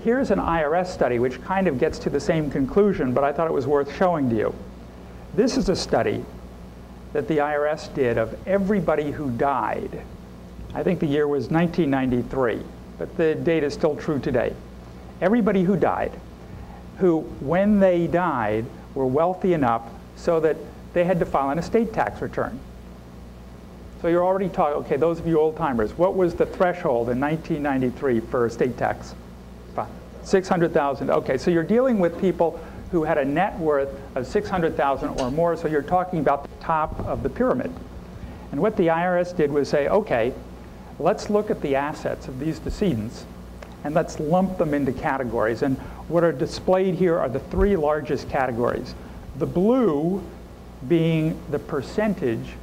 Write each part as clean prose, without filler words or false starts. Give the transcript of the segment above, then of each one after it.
here's an IRS study which kind of gets to the same conclusion, but I thought it was worth showing to you. This is a study that the IRS did of everybody who died. I think the year was 1993, but the data is still true today. Everybody who died, who, when they died, were wealthy enough so that they had to file an estate tax return. So you're already talking, okay, those of you old-timers, what was the threshold in 1993 for estate tax? $600,000. Okay, so you're dealing with people who had a net worth of $600,000 or more, so you're talking about the top of the pyramid. And what the IRS did was say, okay, let's look at the assets of these decedents and let's lump them into categories. And what are displayed here are the three largest categories. The blue being the percentage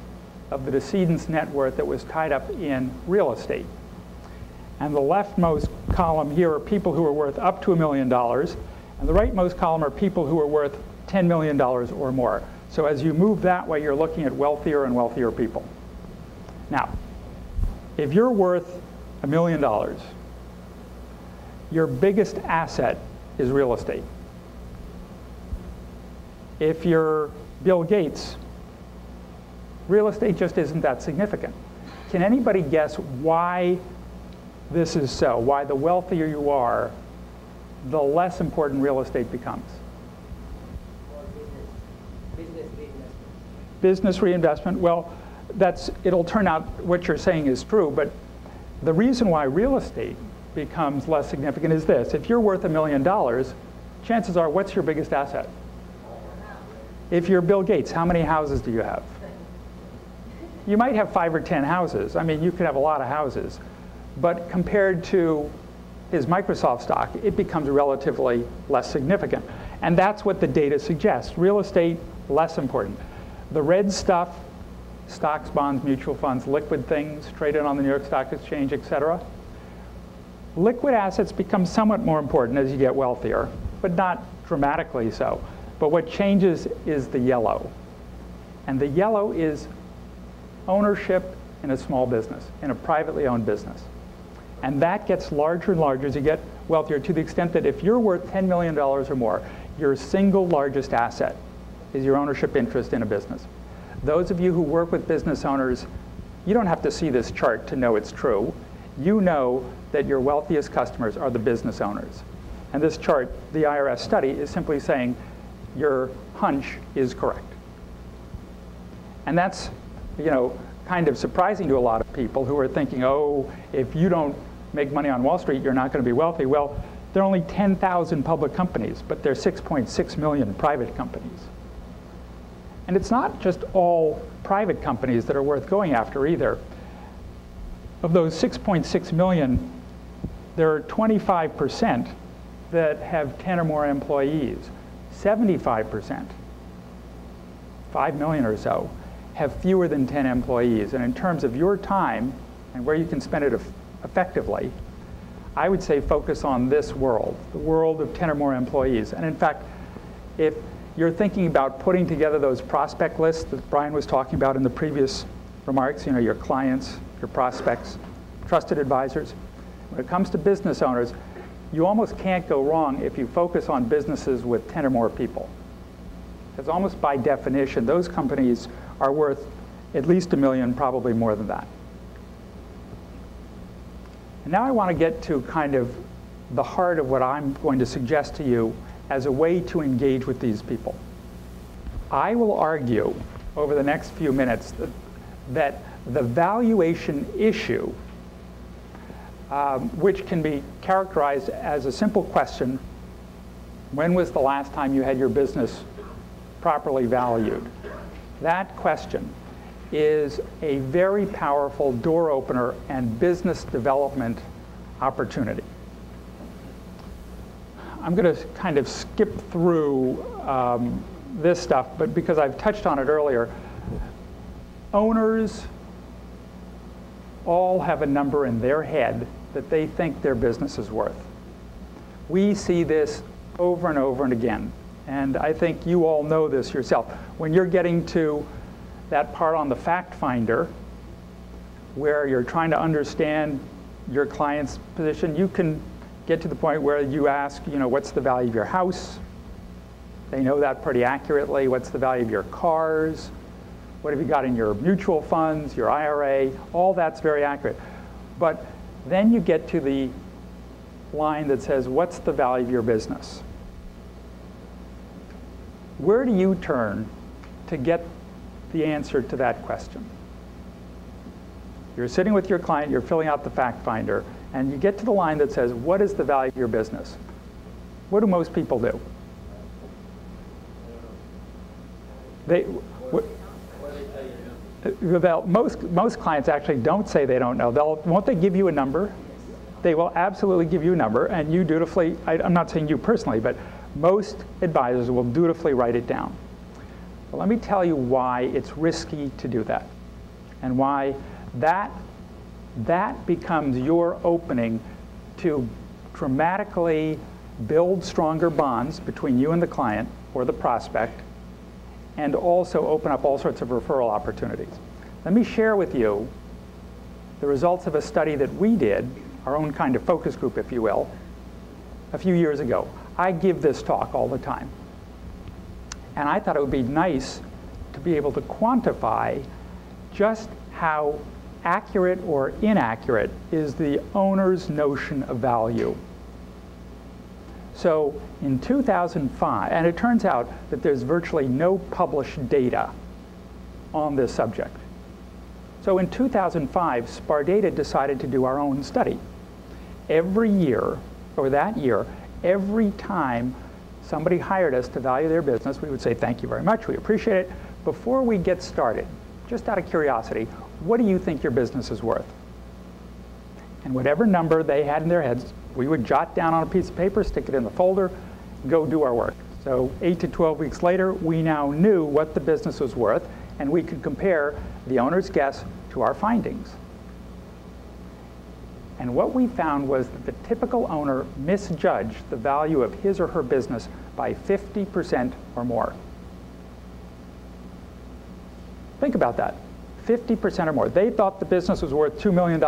of the decedent's net worth that was tied up in real estate. And the leftmost column here are people who are worth up to $1 million, and the rightmost column are people who are worth $10 million or more. So as you move that way, you're looking at wealthier and wealthier people. Now, if you're worth $1 million, your biggest asset is real estate. If you're Bill Gates, real estate just isn't that significant. Can anybody guess why this is so? Why the wealthier you are, the less important real estate becomes? Business reinvestment. Business reinvestment, well, it'll turn out what you're saying is true, but the reason why real estate becomes less significant is this. If you're worth $1 million, chances are, what's your biggest asset? If you're Bill Gates, how many houses do you have? You might have 5 or 10 houses. I mean, you could have a lot of houses. But compared to his Microsoft stock, it becomes relatively less significant. And that's what the data suggests. Real estate, less important. The red stuff, stocks, bonds, mutual funds, liquid things, traded on the New York Stock Exchange, et cetera. Liquid assets become somewhat more important as you get wealthier, but not dramatically so. But what changes is the yellow. And the yellow is ownership in a small business, in a privately owned business. And that gets larger and larger as you get wealthier, to the extent that if you're worth $10 million or more, your single largest asset is your ownership interest in a business. Those of you who work with business owners, you don't have to see this chart to know it's true. You know that your wealthiest customers are the business owners. And this chart, the IRS study, is simply saying your hunch is correct. And that's, kind of surprising to a lot of people who are thinking, oh, if you don't make money on Wall Street, you're not going to be wealthy. Well, there are only 10,000 public companies, but there are 6.6 million private companies. And it's not just all private companies that are worth going after either. Of those 6.6 million, there are 25% that have 10 or more employees. 75%, 5 million or so, have fewer than 10 employees. And in terms of your time and where you can spend it effectively, I would say focus on this world, the world of 10 or more employees. And in fact, if you're thinking about putting together those prospect lists that Brian was talking about in the previous remarks, your clients, your prospects, trusted advisors, when it comes to business owners, you almost can't go wrong if you focus on businesses with 10 or more people. Because almost by definition, those companies are worth at least $1 million, probably more than that. And now I want to get to kind of the heart of what I'm going to suggest to you as a way to engage with these people. I will argue over the next few minutes that the valuation issue, which can be characterized as a simple question, when was the last time you had your business properly valued? That question is a very powerful door opener and business development opportunity. I'm going to kind of skip through this stuff, but because I've touched on it earlier, owners all have a number in their head that they think their business is worth. We see this over and over and again. And I think you all know this yourself. When you're getting to that part on the fact finder, where you're trying to understand your client's position, you can get to the point where you ask, what's the value of your house? They know that pretty accurately. What's the value of your cars? What have you got in your mutual funds, your IRA? All that's very accurate. But then you get to the line that says, what's the value of your business? Where do you turn to get the answer to that question? You're sitting with your client, you're filling out the fact finder, and you get to the line that says, what is the value of your business? What do most people do? Most clients actually don't say they don't know. Won't they give you a number? They will absolutely give you a number, and you dutifully, I'm not saying you personally, but most advisors will dutifully write it down. But let me tell you why it's risky to do that, and why that becomes your opening to dramatically build stronger bonds between you and the client or the prospect, and also open up all sorts of referral opportunities. Let me share with you the results of a study that we did, our own kind of focus group, if you will, a few years ago. I give this talk all the time. And I thought it would be nice to be able to quantify just how accurate or inaccurate is the owner's notion of value. So in 2005, and it turns out that there's virtually no published data on this subject. So in 2005, SPARDATA decided to do our own study. Every year, or that year, every time somebody hired us to value their business, we would say, thank you very much, we appreciate it. Before we get started, just out of curiosity, what do you think your business is worth? And whatever number they had in their heads, we would jot down on a piece of paper, stick it in the folder, go do our work. So 8 to 12 weeks later, we now knew what the business was worth, and we could compare the owner's guess to our findings. And what we found was that the typical owner misjudged the value of his or her business by 50% or more. Think about that, 50% or more. They thought the business was worth $2 million.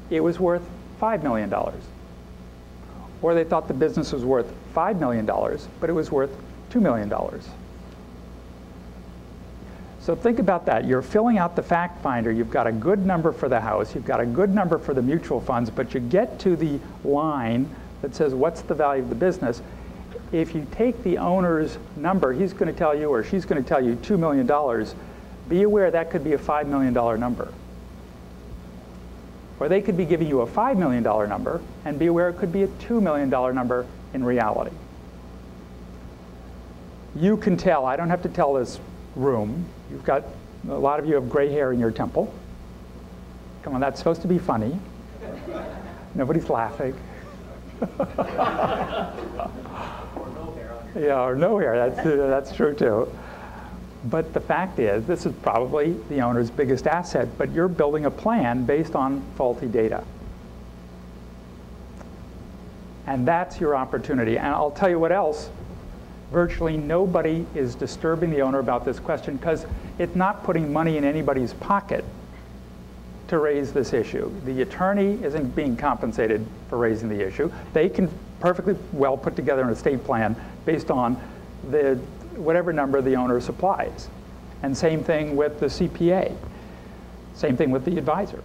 It was worth $5 million. Or they thought the business was worth $5 million, but it was worth $2 million. So think about that. You're filling out the fact finder. You've got a good number for the house. You've got a good number for the mutual funds, but you get to the line that says, what's the value of the business? If you take the owner's number, he's going to tell you, or she's going to tell you $2 million. Be aware that could be a $5 million number. Or they could be giving you a $5 million number, and be aware it could be a $2 million number in reality. You can tell. I don't have to tell this room. You've got, a lot of you have gray hair in your temple. Come on, that's supposed to be funny. Nobody's laughing. Or no hair. Yeah, or no hair. That's true too. But the fact is, this is probably the owner's biggest asset, but you're building a plan based on faulty data. And that's your opportunity. And I'll tell you what else. Virtually nobody is disturbing the owner about this question because it's not putting money in anybody's pocket to raise this issue. The attorney isn't being compensated for raising the issue. They can perfectly well put together an estate plan based on whatever number the owner supplies. And same thing with the CPA. Same thing with the advisor.